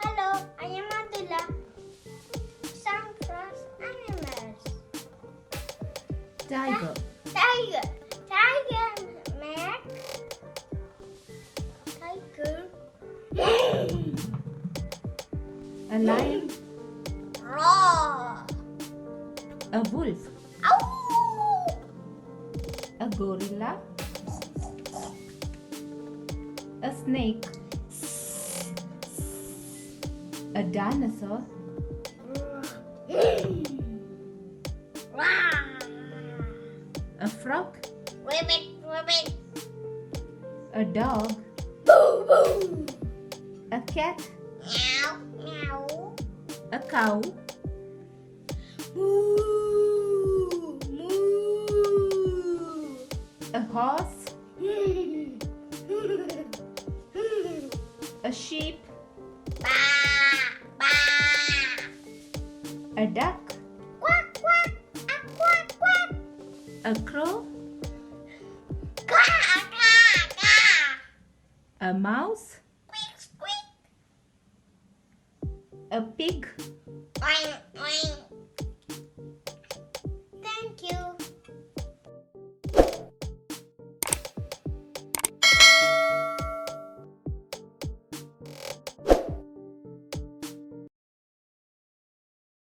Hello, I am Abdullah. Some first animals. Tiger. Tiger. Tiger. Mac. Tiger. A lion. Roar. A wolf. Ow. A gorilla. A snake. A dinosaur. A frog. Rabbit. A dog. Boo boo. A cat. Meow meow. A cow. Moo moo. A horse. A sheep. Ba ba. A duck. Quack quack. Quack quack. A crow. Caw caw caw. A mouse. Squeak squeak. A pig. Oink